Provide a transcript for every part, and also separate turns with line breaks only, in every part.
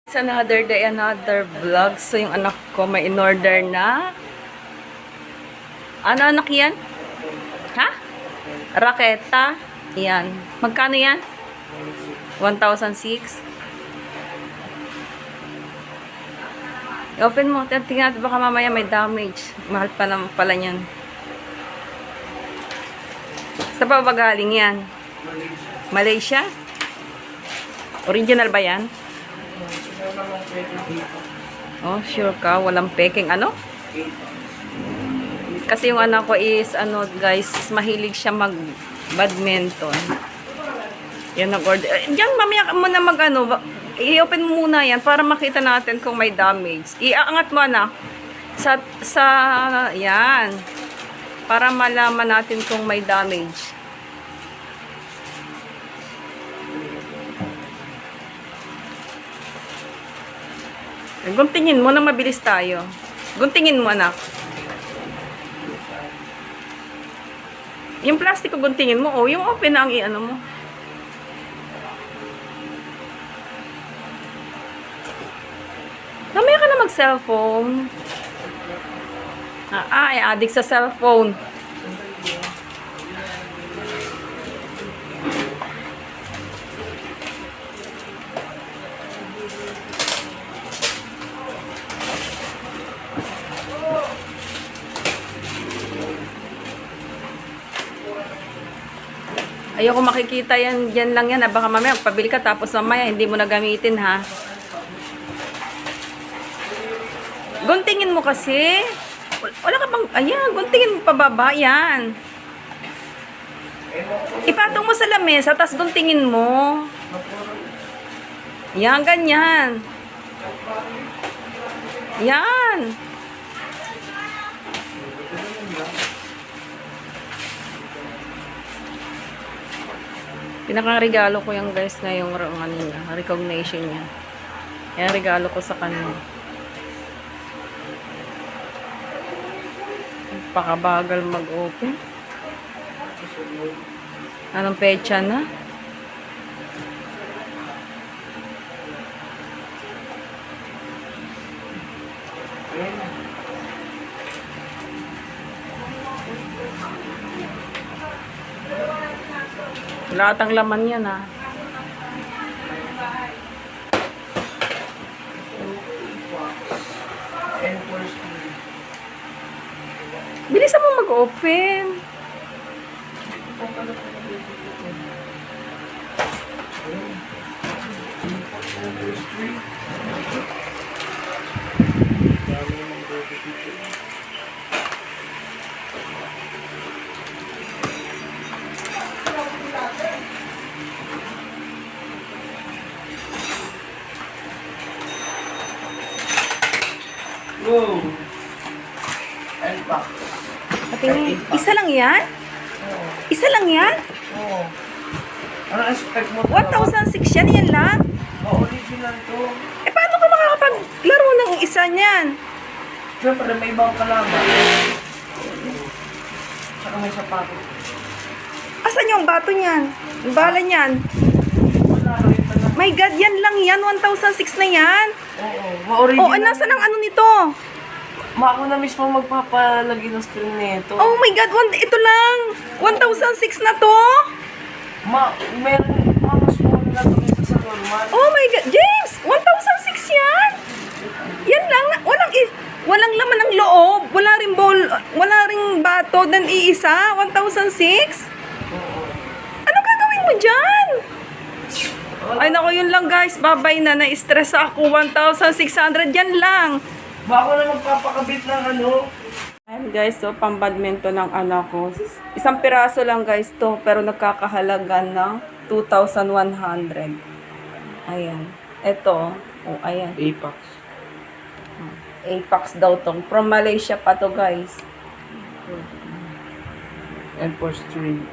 It's another day, another vlog. So, yung anak ko may in-order na. Ano anak yan? Ha? Raketa. Yan. Magkano yan? 1,006. I-open mo. Tingnan natin baka mamaya may damage. Mahal pa naman pala yan. Saan pa ba galing yan? Malaysia? Original ba yan? Oh, sure ka? Walang peking ano? Kasi yung anak ko is, ano guys, mahilig siya mag-badminton. Yan nag-order. Diyan, mamaya mo na mag-ano, i-open mo muna yan para makita natin kung may damage. Iaangat mo anak. Yan. Para malaman natin kung may damage. Guntingin mo na mabilis tayo. Guntingin mo anak. Yung plastic ko guntingin mo. Oh, yung open na ang i-ano mo. Mamaya ka na mag-cellphone. Ay, addict sa cellphone. Ayoko makikita yan, dyan lang yan. Baka mamaya pabili ka tapos mamaya hindi mo na gamitin ha. Guntingin mo kasi. Wala ka bang, ayan, guntingin mo pababa, yan. Ipatong mo sa lamesa, tapos guntingin mo. Yan, ganyan. Yan. Pinakaregalo ko yung guys ngayong recognition niya. Yan regalo ko sa kanya. Pakabagal mag-open. Anong pecha na? Lahat ang laman yan ha. Bilisan mo mag-open.
Go! And box.
Patingin. Isa lang yan?
Oo.
Isa lang yan?
Oo. Ano expect mo?
1,006 yan, yan lang?
Original to.
Eh, paano ka makakapaglaro ng isa niyan?
Siyempre, may ibang kalaban. Tsaka may sapatos.
Asan yung bato niyan? Yung bala niyan?
Wala, nakita lang.
My God, yan lang yan. 1,006 na yan.
Oo. Ma-original.
Oh, nasa ng ano nito?
Ako na mismo magpapalagay ng string nito.
Oh my God, ito lang. 1,006 na to.
Meron mas small na to dito sa normal.
Oh my God, James, 1,006 yan. Yan lang. Walang laman ng loob. Wala ring bowl, wala ring bato. Dan iisa, 1,006. Ano gagawin mo dyan? Ay nako, yun lang guys. Babay na. Na-stress ako. 1,600. Yan lang.
Ba ako na magpapakabit ng ano?
Ayan guys, so pang-badminton ng anak ko. Isang piraso lang guys to, pero nagkakahalaga ng 2,100. Ayan. Ito, oh ayan.
Apex.
Apex daw to. From Malaysia pa to guys.
And for string.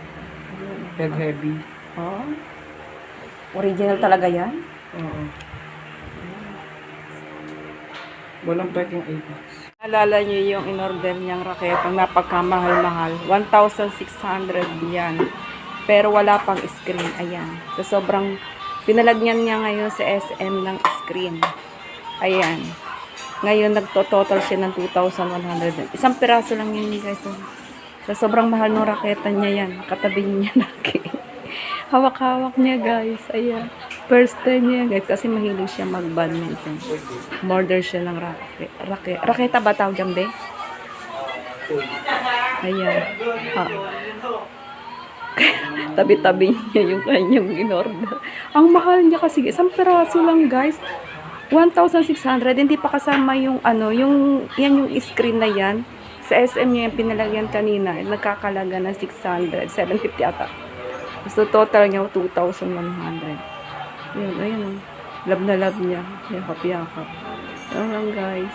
Head heavy.
Oh. Original talaga yan?
Oo. Walang peking Apex.
Alala nyo yung in-order niyang raketang napagkamahal-mahal. 1,600 yan. Pero wala pang screen. Ayan. So, sobrang Pinalagyan niya ngayon sa SM ng screen. Ayan. Ngayon, nagto-total siya ng 2,100. Isang piraso lang yun, guys. So, sobrang mahal ng raketa niya yan. Katabi niya lagi. Hawak-hawak niya, guys. Ayan. First time niya, guys. Kasi mahilig siya mag-badminton. Order siya ng raketa ba tawag yan, be? Ayan. Tabi-tabi niya yung kanyang in-order. Ang mahal niya kasi, isang peraso lang, guys. 1,600. Hindi pa kasama yung yan yung screen na yan. Sa SM niya yung pinalagyan kanina. Nagkakalaga ng 600. 750 ata. So, total niya 2,100. Yun, ayun. Love na love niya. Yakap-yakap. Yan lang, guys.